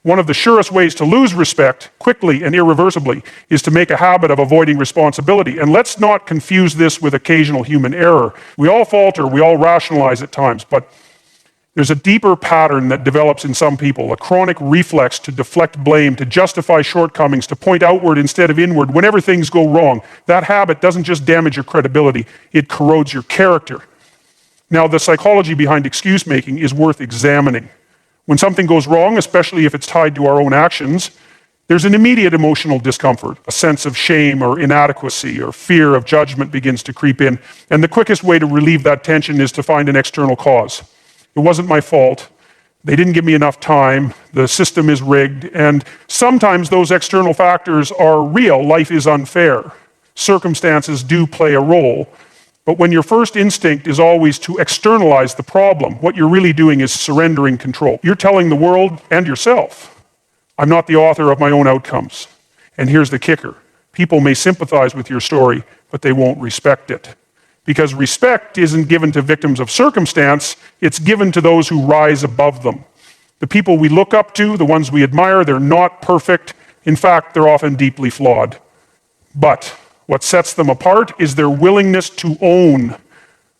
One of the surest ways to lose respect quickly and irreversibly is to make a habit of avoiding responsibility. And let's not confuse this with occasional human error. We all falter, we all rationalize at times, but there's a deeper pattern that develops in some people, a chronic reflex to deflect blame, to justify shortcomings, to point outward instead of inward whenever things go wrong. That habit doesn't just damage your credibility, it corrodes your character. Now, the psychology behind excuse making is worth examining. When something goes wrong, especially if it's tied to our own actions, there's an immediate emotional discomfort. A sense of shame or inadequacy or fear of judgment begins to creep in. And the quickest way to relieve that tension is to find an external cause. It wasn't my fault. They didn't give me enough time. The system is rigged. And sometimes those external factors are real. Life is unfair. Circumstances do play a role. But when your first instinct is always to externalize the problem, what you're really doing is surrendering control. You're telling the world and yourself, I'm not the author of my own outcomes. And here's the kicker. People may sympathize with your story, but they won't respect it. Because respect isn't given to victims of circumstance, it's given to those who rise above them. The people we look up to, the ones we admire, they're not perfect. In fact, they're often deeply flawed. But what sets them apart is their willingness to own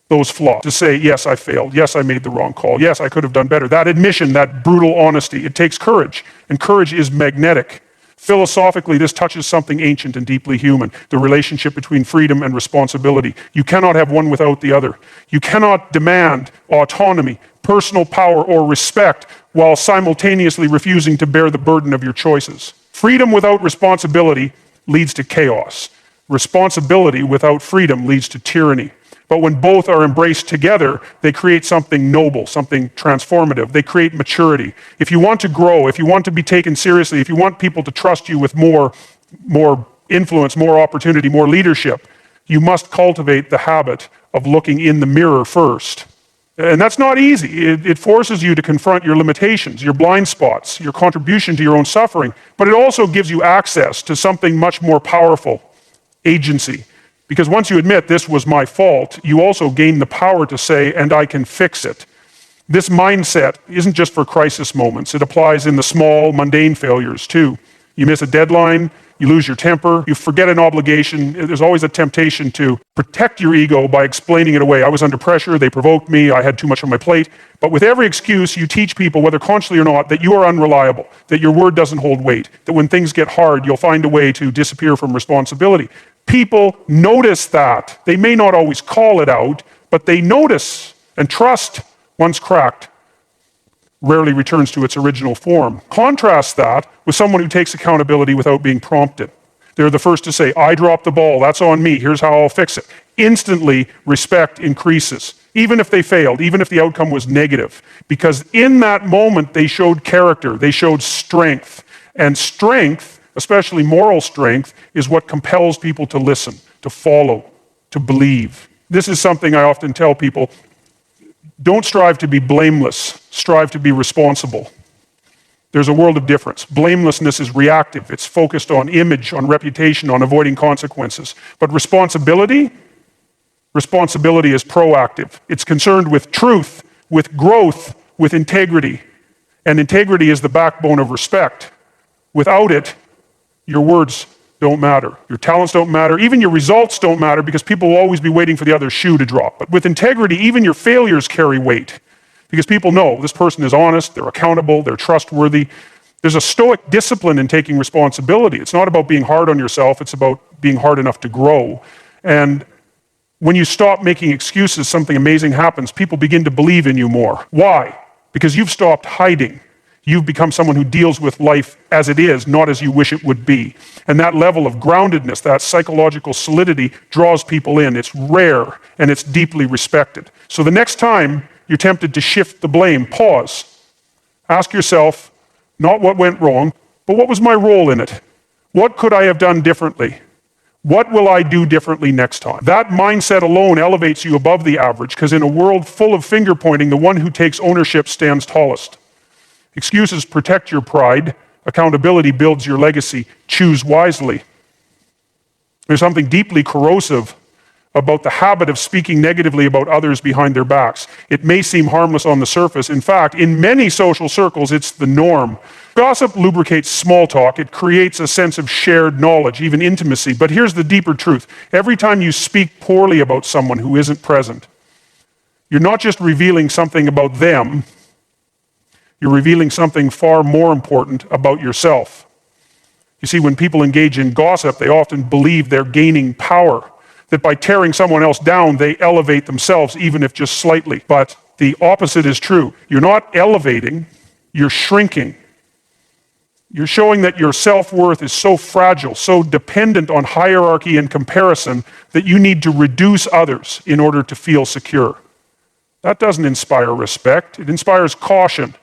those flaws, to say, yes, I failed, yes, I made the wrong call, yes, I could have done better. That admission, that brutal honesty, it takes courage, and courage is magnetic. Philosophically, this touches something ancient and deeply human, the relationship between freedom and responsibility. You cannot have one without the other. You cannot demand autonomy, personal power, or respect while simultaneously refusing to bear the burden of your choices. Freedom without responsibility leads to chaos. Responsibility without freedom leads to tyranny. But when both are embraced together, they create something noble, something transformative. They create maturity. If you want to grow, if you want to be taken seriously, if you want people to trust you with more influence, more opportunity, more leadership, you must cultivate the habit of looking in the mirror first. And that's not easy. It forces you to confront your limitations, your blind spots, your contribution to your own suffering. But it also gives you access to something much more powerful, agency. Because once you admit this was my fault, you also gain the power to say, and I can fix it. This mindset isn't just for crisis moments. It applies in the small, mundane failures too. You miss a deadline, you lose your temper, you forget an obligation. There's always a temptation to protect your ego by explaining it away. I was under pressure, they provoked me, I had too much on my plate. But with every excuse, you teach people, whether consciously or not, that you are unreliable, that your word doesn't hold weight, that when things get hard, you'll find a way to disappear from responsibility. People notice that. They may not always call it out, but they notice, and trust, once cracked, rarely returns to its original form. Contrast that with someone who takes accountability without being prompted. They're the first to say, I dropped the ball, that's on me, here's how I'll fix it. Instantly, respect increases, even if they failed, even if the outcome was negative. Because in that moment, they showed character, they showed strength. And strength, especially moral strength, is what compels people to listen, to follow, to believe. This is something I often tell people. Don't strive to be blameless, strive to be responsible. There's a world of difference. Blamelessness is reactive. It's focused on image, on reputation, on avoiding consequences. But responsibility is proactive. It's concerned with truth, with growth, with integrity. And integrity is the backbone of respect. Without it, your words don't matter. Your talents don't matter. Even your results don't matter because people will always be waiting for the other shoe to drop. But with integrity, even your failures carry weight because people know this person is honest, they're accountable, they're trustworthy. There's a stoic discipline in taking responsibility. It's not about being hard on yourself, it's about being hard enough to grow. And when you stop making excuses, something amazing happens. People begin to believe in you more. Why? Because you've stopped hiding. You've become someone who deals with life as it is, not as you wish it would be. And that level of groundedness, that psychological solidity draws people in. It's rare and it's deeply respected. So the next time you're tempted to shift the blame, pause. Ask yourself, not what went wrong, but what was my role in it? What could I have done differently? What will I do differently next time? That mindset alone elevates you above the average because in a world full of finger pointing, the one who takes ownership stands tallest. Excuses protect your pride. Accountability builds your legacy. Choose wisely. There's something deeply corrosive about the habit of speaking negatively about others behind their backs. It may seem harmless on the surface. In fact, in many social circles, it's the norm. Gossip lubricates small talk. It creates a sense of shared knowledge, even intimacy. But here's the deeper truth. Every time you speak poorly about someone who isn't present, you're not just revealing something about them, you're revealing something far more important about yourself. You see, when people engage in gossip, they often believe they're gaining power, that by tearing someone else down, they elevate themselves, even if just slightly. But the opposite is true. You're not elevating, you're shrinking. You're showing that your self-worth is so fragile, so dependent on hierarchy and comparison, that you need to reduce others in order to feel secure. That doesn't inspire respect. It inspires caution.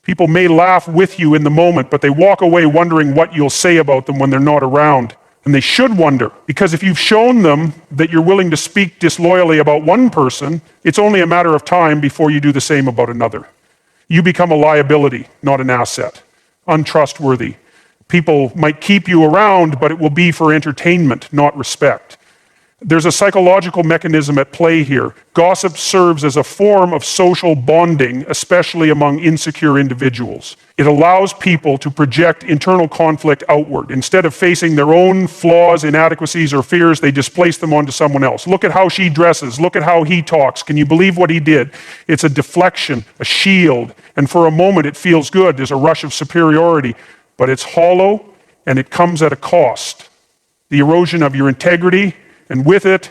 People may laugh with you in the moment, but they walk away wondering what you'll say about them when they're not around. And they should wonder, because if you've shown them that you're willing to speak disloyally about one person, it's only a matter of time before you do the same about another. You become a liability, not an asset. Untrustworthy. People might keep you around, but it will be for entertainment, not respect. There's a psychological mechanism at play here. Gossip serves as a form of social bonding, especially among insecure individuals. It allows people to project internal conflict outward. Instead of facing their own flaws, inadequacies, or fears, they displace them onto someone else. Look at how she dresses. Look at how he talks. Can you believe what he did? It's a deflection, a shield, and for a moment it feels good. There's a rush of superiority, but it's hollow and it comes at a cost. The erosion of your integrity, and with it,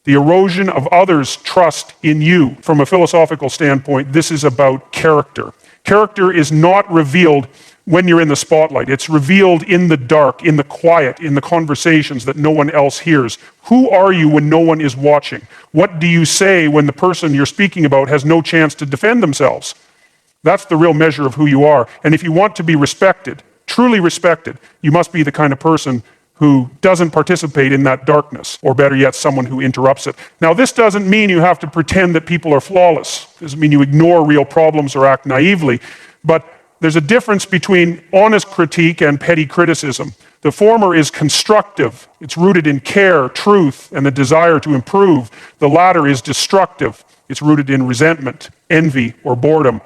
the erosion of others' trust in you. From a philosophical standpoint, this is about character. Character is not revealed when you're in the spotlight. It's revealed in the dark, in the quiet, in the conversations that no one else hears. Who are you when no one is watching? What do you say when the person you're speaking about has no chance to defend themselves? That's the real measure of who you are. And if you want to be respected, truly respected, you must be the kind of person who doesn't participate in that darkness, or better yet, someone who interrupts it. Now, this doesn't mean you have to pretend that people are flawless. It doesn't mean you ignore real problems or act naively, but there's a difference between honest critique and petty criticism. The former is constructive. It's rooted in care, truth, and the desire to improve. The latter is destructive. It's rooted in resentment, envy, or boredom.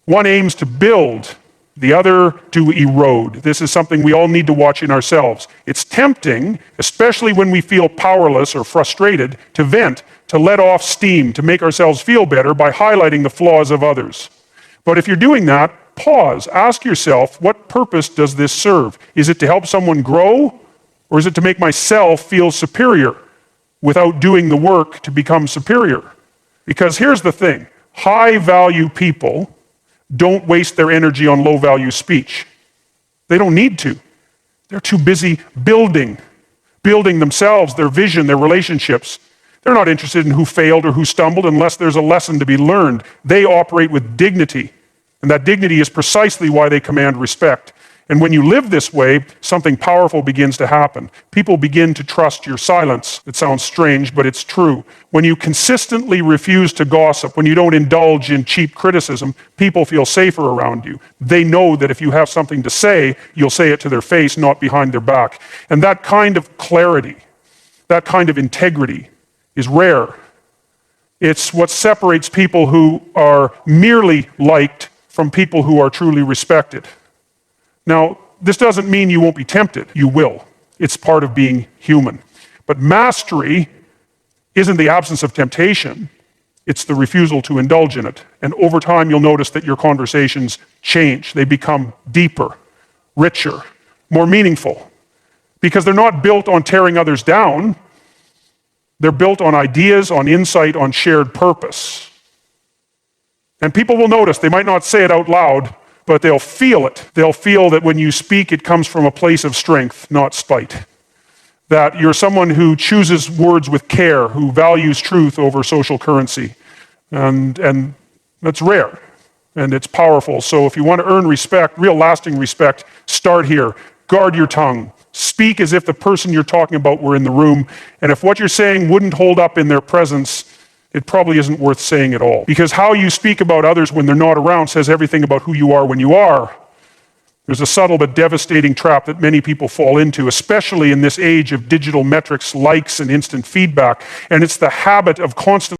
One aims to build, the other to erode. This is something we all need to watch in ourselves. It's tempting, especially when we feel powerless or frustrated, to vent, to let off steam, to make ourselves feel better by highlighting the flaws of others. But if you're doing that, pause. Ask yourself, what purpose does this serve? Is it to help someone grow, or is it to make myself feel superior without doing the work to become superior? Because here's the thing, high-value people don't waste their energy on low-value speech. They don't need to. They're too busy building themselves, their vision, their relationships. They're not interested in who failed or who stumbled unless there's a lesson to be learned. They operate with dignity, and that dignity is precisely why they command respect. And when you live this way, something powerful begins to happen. People begin to trust your silence. It sounds strange, but it's true. When you consistently refuse to gossip, when you don't indulge in cheap criticism, people feel safer around you. They know that if you have something to say, you'll say it to their face, not behind their back. And that kind of clarity, that kind of integrity is rare. It's what separates people who are merely liked from people who are truly respected. Now, this doesn't mean you won't be tempted. You will. It's part of being human. But mastery isn't the absence of temptation. It's the refusal to indulge in it. And over time, you'll notice that your conversations change. They become deeper, richer, more meaningful. Because they're not built on tearing others down. They're built on ideas, on insight, on shared purpose. And people will notice. They might not say it out loud, but they'll feel it. They'll feel that when you speak, it comes from a place of strength, not spite. That you're someone who chooses words with care, who values truth over social currency. And that's rare, and it's powerful. So if you want to earn respect, real lasting respect, start here. Guard your tongue. Speak as if the person you're talking about were in the room. And if what you're saying wouldn't hold up in their presence, it probably isn't worth saying at all. Because how you speak about others when they're not around says everything about who you are when you are. There's a subtle but devastating trap that many people fall into, especially in this age of digital metrics, likes, and instant feedback. And it's the habit of constantly